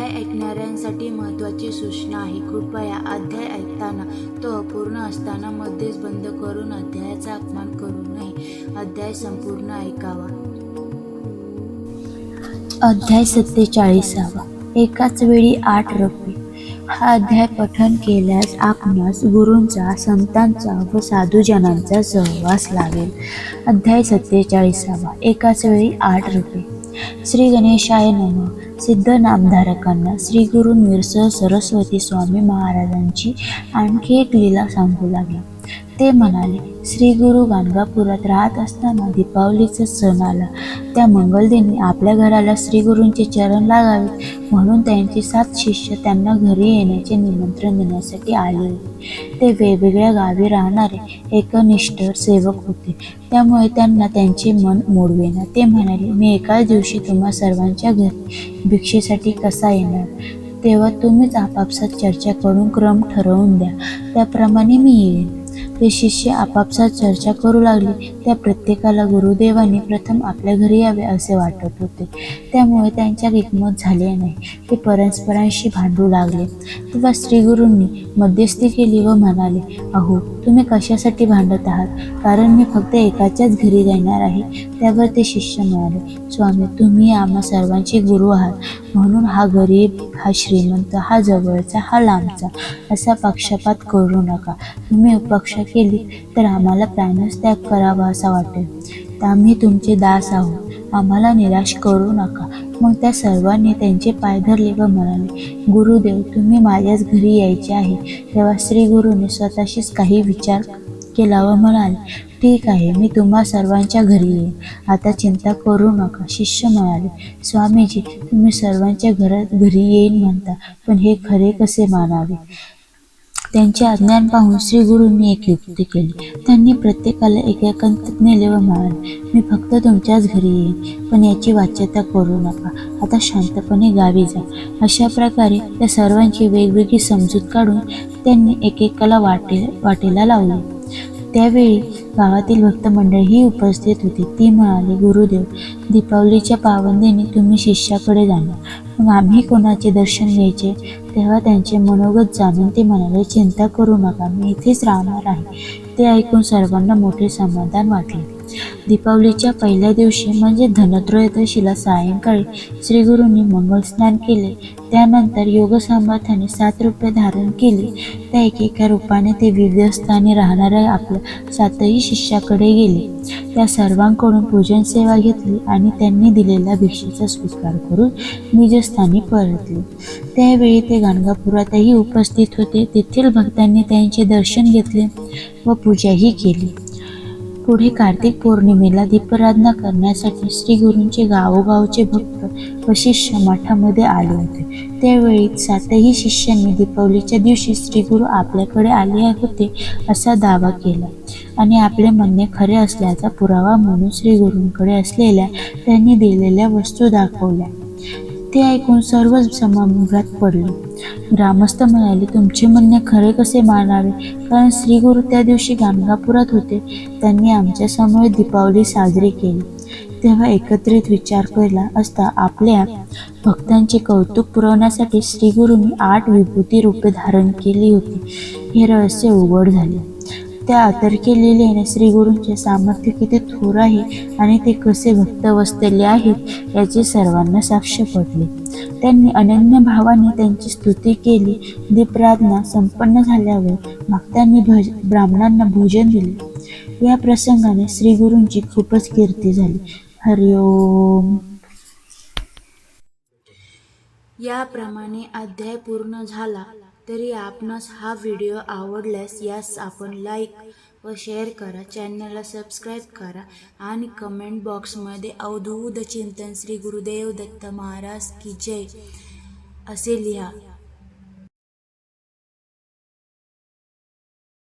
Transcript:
अध्याय ऐकणाऱ्यांसाठी महत्त्वाची सूचना आहे. कृपया अध्याय ऐकताना तो अपूर्ण असताना मध्येच बंद करून अध्यायाचा अपमान करू नये. अध्याय संपूर्ण ऐकावा. अध्याय 47. एकाच वेळी 8 रुपये. हा अध्याय पठन केल्यास आपणास गुरूंचा, संतांचा व साधुजनांचा सहवास लाभेल. अध्याय 47. एकाच वेळी 8 रुपये. श्री गणेशाय नमः. सिद्ध नामधारकांना श्री गुरु निरसह सरस्वती स्वामी महाराजांची आणखी एक लीला सांगू लागला. ते म्हणाले, श्री गुरु गाणगापुरात राहत असताना दीपावलीचा सण आला. त्या मंगलदिनी आपल्या घराला श्री गुरूंचे चरण लागावेत म्हणून त्यांचे 7 शिष्य त्यांना घरी येण्याचे निमंत्रण देण्यासाठी आले होते. ते वेगवेगळ्या गावी राहणारे एकनिष्ठ सेवक होते, त्यामुळे त्यांना त्यांचे मन मोडवेना. ते म्हणाले, मी एकाच दिवशी तुम्हा सर्वांच्या घरी भिक्षेसाठी कसा येणार? तेव्हा तुम्हीच आपापसात चर्चा करून क्रम ठरवून द्या, त्याप्रमाणे मी येईन. ते शिष्य आपापसात चर्चा करू लागले. त्या प्रत्येकाला गुरुदेवांनी प्रथम आपल्या घरी यावे असे वाटत होते, त्यामुळे त्यांच्यात एकमत झाले नाही. ते परस्परांशी भांडू लागले. तेव्हा श्रीगुरूंनी मध्यस्थी केली व म्हणाले, अहो, तुम्ही कशासाठी भांडत आहात? कारण मी फक्त एकाच्याच घरी जाणार आहे. त्यावर ते शिष्य म्हणाले, स्वामी, तुम्ही आम्हा सर्वांचे गुरु आहात, म्हणून हा गरीब, हा श्रीमंत, हा जवळचा, हा लांबचा असा पक्षपात करू नका. तुम्ही उपेक्षा केली तर आम्हाला प्राणच त्याग करावा असा वाटेल. तर आम्ही तुमचे दास आहोत, आम्हाला निराश करू नका. मग त्या सर्वांनी त्यांचे पाय धरले व म्हणाले, गुरुदेव, तुम्ही माझ्याच घरी यायचे आहे. तेव्हा श्री गुरुने स्वतःशीच काही विचार केला व म्हणाले, ठीक आहे, मी तुम्हा सर्वांच्या घरी येईन. आता चिंता करू नका. शिष्य म्हणाले, स्वामीजी, तुम्ही सर्वांच्या घरी येईन म्हणता, पण हे खरे कसे मानावे? त्यांचे अज्ञान पाहून श्री गुरूंनी एक युक्ती केली. त्यांनी प्रत्येकाला एकांतात नेले व म्हणाले, मी फक्त तुमच्याच घरी येईन, पण याची वाच्यता करू नका. आता शांतपणे गावी जा. अशा प्रकारे त्या सर्वांची वेगवेगळी समजूत काढून त्यांनी एकेकाला वाटेला लावले. त्यावेळी गावातील भक्त मंडळीही उपस्थित होती. ती म्हणाली, गुरुदेव, दीपावलीच्या पावनदिनी तुम्ही शिष्याकडे जाणार, मग आम्ही कोणाचे दर्शन घ्यायचे? तेव्हा त्यांचे मनोगत जाणून ते म्हणाले, चिंता करू नका, मी इथेच राहणार आहे. ते ऐकून सर्वांना मोठे समाधान वाटले. दीपावलीच्या पहिल्या दिवशी म्हणजे धनत्रयोदशीला सायंकाळी श्रीगुरूंनी मंगलस्नान केले. त्यानंतर योगसामर्थ्याने 7 रूपे धारण केली. त्या एकेका रूपाने ते विविध स्थानी राहणाऱ्या आपल्या 7ही शिष्याकडे गेले. त्या सर्वांकडून पूजन सेवा घेतली आणि त्यांनी दिलेल्या भिक्षेचा स्वीकार करून निजस्थानी परतले. त्यावेळी ते गाणगापुरातही उपस्थित होते. तेथील भक्तांनी त्यांचे दर्शन घेतले व पूजाही केली. पुढे कार्तिक पौर्णिमेला दीपाराधना करण्यासाठी श्री गुरूंचे गावोगावचे भक्त व शिष्य मठामध्ये आले होते. त्यावेळी 7ही शिष्यांनी दीपावलीच्या दिवशी श्रीगुरू आपल्याकडे आले होते असा दावा केला आणि आपले म्हणणे खरे असल्याचा पुरावा म्हणून श्रीगुरूंकडे असलेल्या त्यांनी दिलेल्या वस्तू दाखवल्या. ते ऐकून सर्वच समाभ्रात पडले. ग्रामस्थ म्हणाले, तुमचे म्हणणे खरे कसे मानावे? कारण श्रीगुरू त्या दिवशी गाणगापुरात होते. त्यांनी आमच्या समोर दीपावली साजरी केली. तेव्हा एकत्रित विचार केला असता आपल्या भक्तांचे कौतुक पुरवण्यासाठी श्रीगुरूंनी 8 विभूती रूपे धारण केली होती. हे रहस्य उघड झाले. त्या अतर्क्य लीलेने श्रीगुरूंचे सामर्थ्य किती थोर आहे आणि ते कसे भक्त वसलेले आहेत याची सर्वांना साक्ष पडली. त्यांनी अनन्य भावाने त्यांची स्तुती केली. दीपाराधना संपन्न झाल्यावर भक्तांनी ब्राह्मणांना भोजन दिले. या प्रसंगाने श्रीगुरूंची खूपच कीर्ती झाली. हरिओम. याप्रमाणे अध्याय पूर्ण झाला. तरी आपणास हा व्हिडिओ आवडल्यास यास आपण लाईक व शेअर करा, चॅनलला सबस्क्राईब करा आणि कमेंट बॉक्समध्ये अवधूत चिंतन श्री गुरुदेव दत्त महाराज की जय असे लिहा.